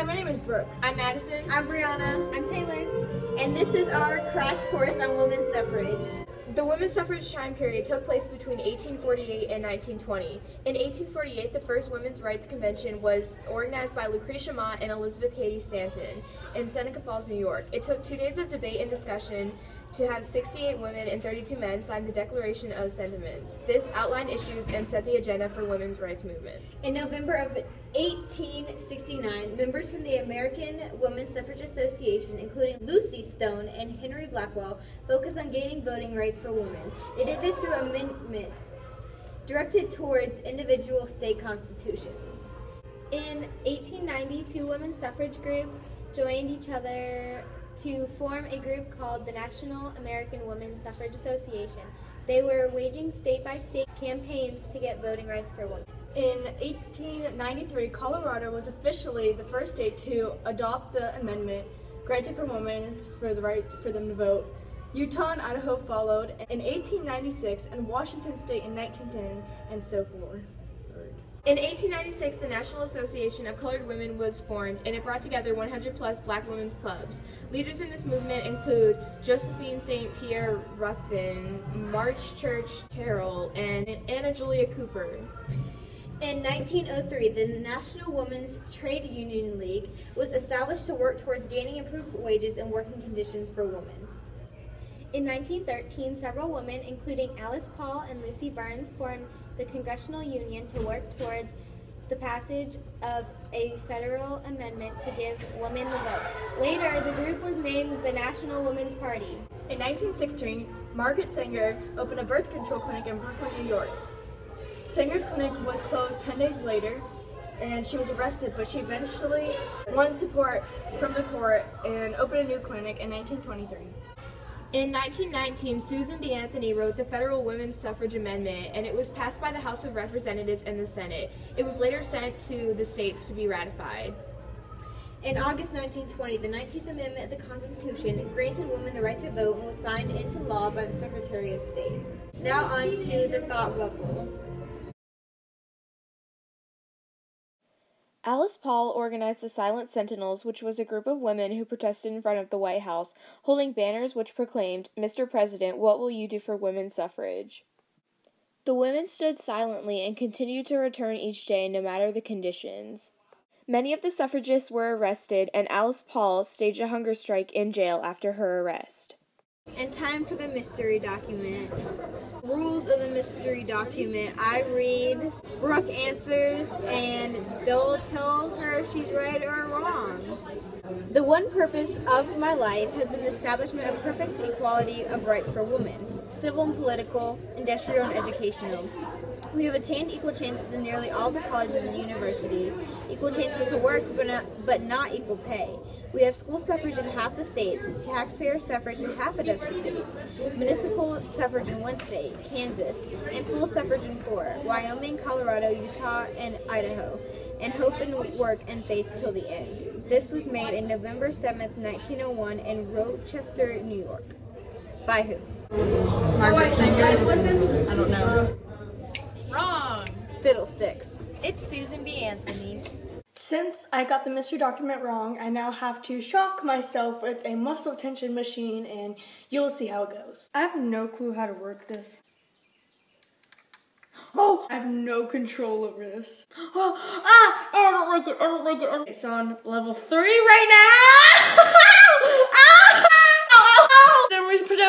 my name is Brooke. I'm Madison. I'm Brianna. I'm Taylor. And this is our crash course on women's suffrage. The women's suffrage time period took place between 1848 and 1920. In 1848, the first Women's Rights Convention was organized by Lucretia Mott and Elizabeth Cady Stanton in Seneca Falls, New York. It took 2 days of debate and discussion to have 68 women and 32 men sign the Declaration of Sentiments. This outlined issues and set the agenda for women's rights movement. In November of 1869, members from the American Women's Suffrage Association, including Lucy Stone and Henry Blackwell, focused on gaining voting rights for women. They did this through amendments directed towards individual state constitutions. In 1890, 2 women's suffrage groups joined each other to form a group called the National American Women's Suffrage Association. They were waging state-by-state campaigns to get voting rights for women. In 1893, Colorado was officially the first state to adopt the amendment granted for women for the right for them to vote. Utah and Idaho followed in 1896, and Washington State in 1910, and so forth. In 1896, the National Association of Colored Women was formed, and it brought together 100-plus black women's clubs. Leaders in this movement include Josephine St. Pierre Ruffin, March Church Carroll, and Anna Julia Cooper. In 1903, the National Women's Trade Union League was established to work towards gaining improved wages and working conditions for women. In 1913, several women, including Alice Paul and Lucy Burns, formed the Congressional Union to work towards the passage of a federal amendment to give women the vote. Later, the group was named the National Women's Party. In 1916, Margaret Sanger opened a birth control clinic in Brooklyn, New York. Sanger's clinic was closed 10 days later, and she was arrested, but she eventually won support from the court and opened a new clinic in 1923. In 1919, Susan B. Anthony wrote the Federal Women's Suffrage Amendment, and it was passed by the House of Representatives and the Senate. It was later sent to the states to be ratified. In August 1920, the 19th Amendment of the Constitution granted women the right to vote and was signed into law by the Secretary of State. Now on to the thought bubble. Alice Paul organized the Silent Sentinels, which was a group of women who protested in front of the White House, holding banners which proclaimed, "Mr. President, what will you do for women's suffrage?" The women stood silently and continued to return each day no matter the conditions. Many of the suffragists were arrested, and Alice Paul staged a hunger strike in jail after her arrest. And time for the mystery document. Rules of the mystery document. I read, Brooke answers, and they'll tell her if she's right or wrong. The one purpose of my life has been the establishment of perfect equality of rights for women, civil and political, industrial and educational. We have attained equal chances in nearly all the colleges and universities, equal chances to work, but not equal pay. We have school suffrage in half the states, taxpayer suffrage in half a dozen states, municipal suffrage in 1 state, Kansas, and full suffrage in 4, Wyoming, Colorado, Utah, and Idaho, and hope and work and faith till the end. This was made in November 7th, 1901 in Rochester, New York. By who? Margaret Sanger. I don't know. Wrong! Fiddlesticks. It's Susan B. Anthony. Since I got the mystery document wrong, I now have to shock myself with a muscle tension machine, and you'll see how it goes. I have no clue how to work this. Oh, I have no control over this. I don't like it. It's on level 3 right now.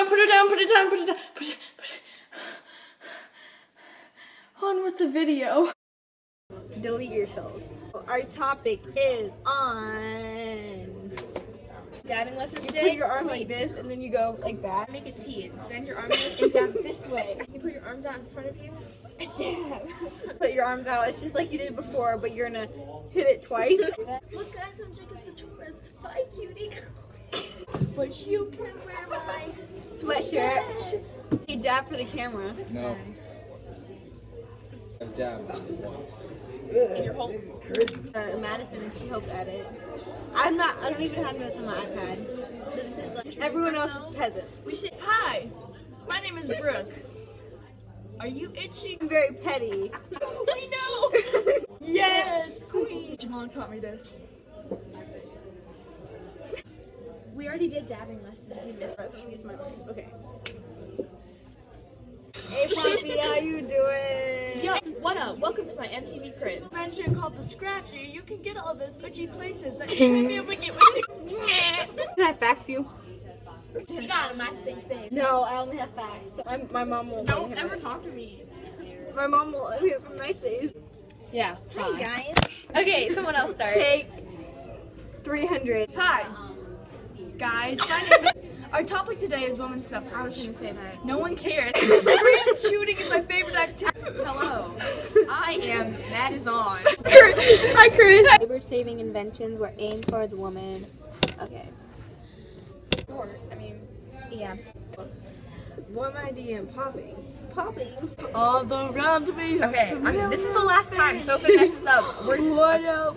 Put it down. On with the video. Delete yourselves. Our topic is on Dabbing lessons you today. put your arm like this and then you go like that. Make a T. Bend your arm out and dab this way. You put your arms out in front of you and dab. Put your arms out. It's just like you did before, but you're gonna hit it twice. Look guys, I'm Jacob Sartorius. Bye cutie. But you can wear my Sweatshirt. Hey, dab for the camera. No. Nice. I've dabbed once. In your hole. Madison, and she helped edit. I don't even have notes on my iPad. So this is like everyone else is peasants. Hi, my name is Brooke. Are you itching? I'm very petty. We know. Yes, queen. Jamon taught me this. We already did dabbing lessons. You missed it. Use my life. Okay. Hey, Poppy, how you doing? Yo, what up? Welcome to my MTV crib. Invention called the Scratcher. You can get all those itchy places that you wouldn't be able to get with Can I fax you? You got a MySpace, babe. No, I only have fax. My mom won't. Don't ever talk to me. My mom will let me have MySpace. Yeah. Hi guys. Okay, someone else start. Take 300. Hi. Guys, my name is... Our topic today is women's suffrage. I was going to say that. No one cares. Screen shooting is my favorite activity. Hello. I am Matt is on. Hi, Chris. Labor-saving inventions were aimed towards women. Okay. Yeah. What am I doing? Popping. All around me. Okay, this is the last time Sophie messes up. We're just... What up?